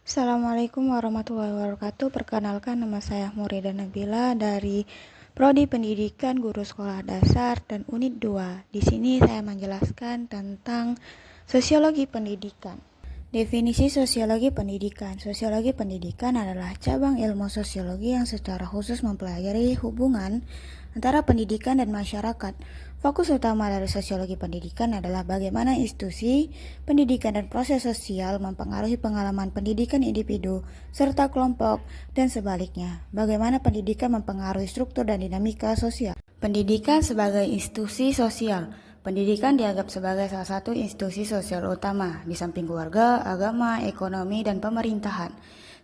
Assalamualaikum warahmatullahi wabarakatuh. Perkenalkan, nama saya Murida Nabila dari Prodi Pendidikan Guru Sekolah Dasar dan Unit 2. Di sini saya menjelaskan tentang sosiologi pendidikan. Definisi sosiologi pendidikan. Sosiologi pendidikan adalah cabang ilmu sosiologi yang secara khusus mempelajari hubungan antara pendidikan dan masyarakat. Fokus utama dari sosiologi pendidikan adalah bagaimana institusi pendidikan dan proses sosial mempengaruhi pengalaman pendidikan individu serta kelompok dan sebaliknya. Bagaimana pendidikan mempengaruhi struktur dan dinamika sosial. Pendidikan sebagai institusi sosial. Pendidikan dianggap sebagai salah satu institusi sosial utama di samping keluarga, agama, ekonomi, dan pemerintahan.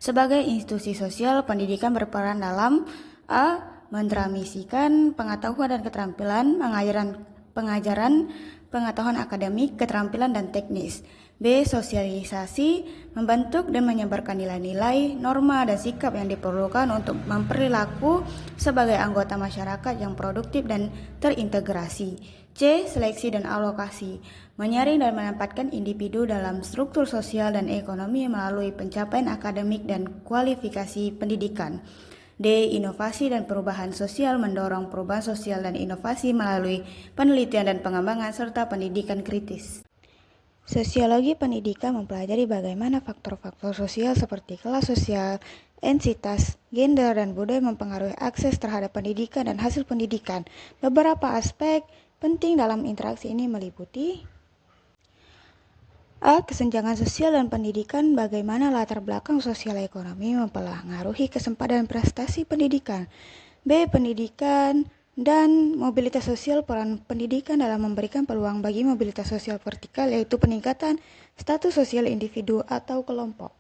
Sebagai institusi sosial, pendidikan berperan dalam a. Mentranslasikan pengetahuan dan keterampilan, pengajaran, pengetahuan akademik, keterampilan, dan teknis. B. Sosialisasi, membentuk dan menyebarkan nilai-nilai, norma, dan sikap yang diperlukan untuk memperilaku sebagai anggota masyarakat yang produktif dan terintegrasi. C. Seleksi dan alokasi, menyaring dan menempatkan individu dalam struktur sosial dan ekonomi melalui pencapaian akademik dan kualifikasi pendidikan. D. Inovasi dan perubahan sosial, mendorong perubahan sosial dan inovasi melalui penelitian dan pengembangan serta pendidikan kritis. Sosiologi pendidikan mempelajari bagaimana faktor-faktor sosial seperti kelas sosial, entitas, gender, dan budaya mempengaruhi akses terhadap pendidikan dan hasil pendidikan. Beberapa aspek penting dalam interaksi ini meliputi A. Kesenjangan sosial dan pendidikan, bagaimana latar belakang sosial ekonomi mempengaruhi kesempatan prestasi pendidikan. B. Pendidikan dan mobilitas sosial, peran pendidikan dalam memberikan peluang bagi mobilitas sosial vertikal, yaitu peningkatan status sosial individu atau kelompok.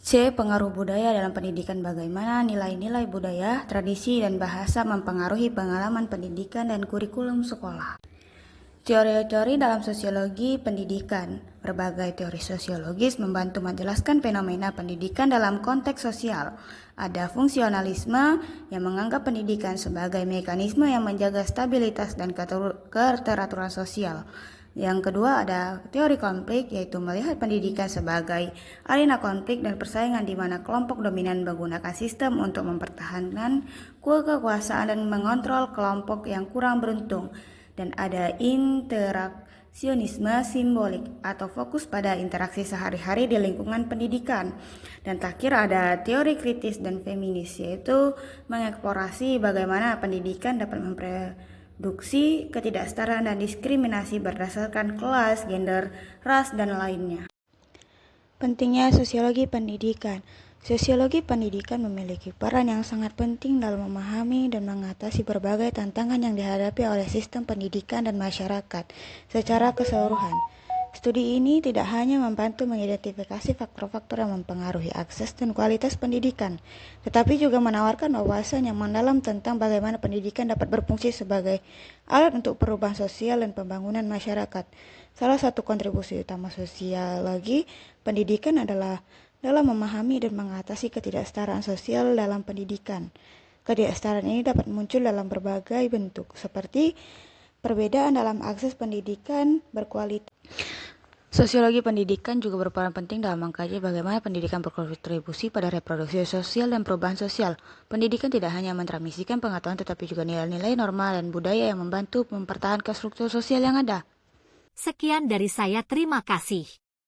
C. Pengaruh budaya dalam pendidikan, bagaimana nilai-nilai budaya, tradisi, dan bahasa mempengaruhi pengalaman pendidikan dan kurikulum sekolah. Teori-teori dalam sosiologi pendidikan. Berbagai teori sosiologis membantu menjelaskan fenomena pendidikan dalam konteks sosial. Ada fungsionalisme yang menganggap pendidikan sebagai mekanisme yang menjaga stabilitas dan keteraturan sosial. Yang kedua ada teori konflik, yaitu melihat pendidikan sebagai arena konflik dan persaingan di mana kelompok dominan menggunakan sistem untuk mempertahankan kekuasaan dan mengontrol kelompok yang kurang beruntung. Dan ada interaksionisme simbolik atau fokus pada interaksi sehari-hari di lingkungan pendidikan. Dan terakhir ada teori kritis dan feminis, yaitu mengeksplorasi bagaimana pendidikan dapat memproduksi ketidaksetaraan dan diskriminasi berdasarkan kelas, gender, ras, dan lainnya. Pentingnya sosiologi pendidikan. Sosiologi pendidikan memiliki peran yang sangat penting dalam memahami dan mengatasi berbagai tantangan yang dihadapi oleh sistem pendidikan dan masyarakat secara keseluruhan. Studi ini tidak hanya membantu mengidentifikasi faktor-faktor yang mempengaruhi akses dan kualitas pendidikan, tetapi juga menawarkan wawasan yang mendalam tentang bagaimana pendidikan dapat berfungsi sebagai alat untuk perubahan sosial dan pembangunan masyarakat. Salah satu kontribusi utama sosiologi pendidikan adalah dalam memahami dan mengatasi ketidaksetaraan sosial dalam pendidikan. Ketidaksetaraan ini dapat muncul dalam berbagai bentuk, seperti perbedaan dalam akses pendidikan berkualitas. Sosiologi pendidikan juga berperan penting dalam mengkaji bagaimana pendidikan berkontribusi pada reproduksi sosial dan perubahan sosial. Pendidikan tidak hanya mentransmisikan pengetahuan tetapi juga nilai-nilai norma dan budaya yang membantu mempertahankan struktur sosial yang ada. Sekian dari saya, terima kasih.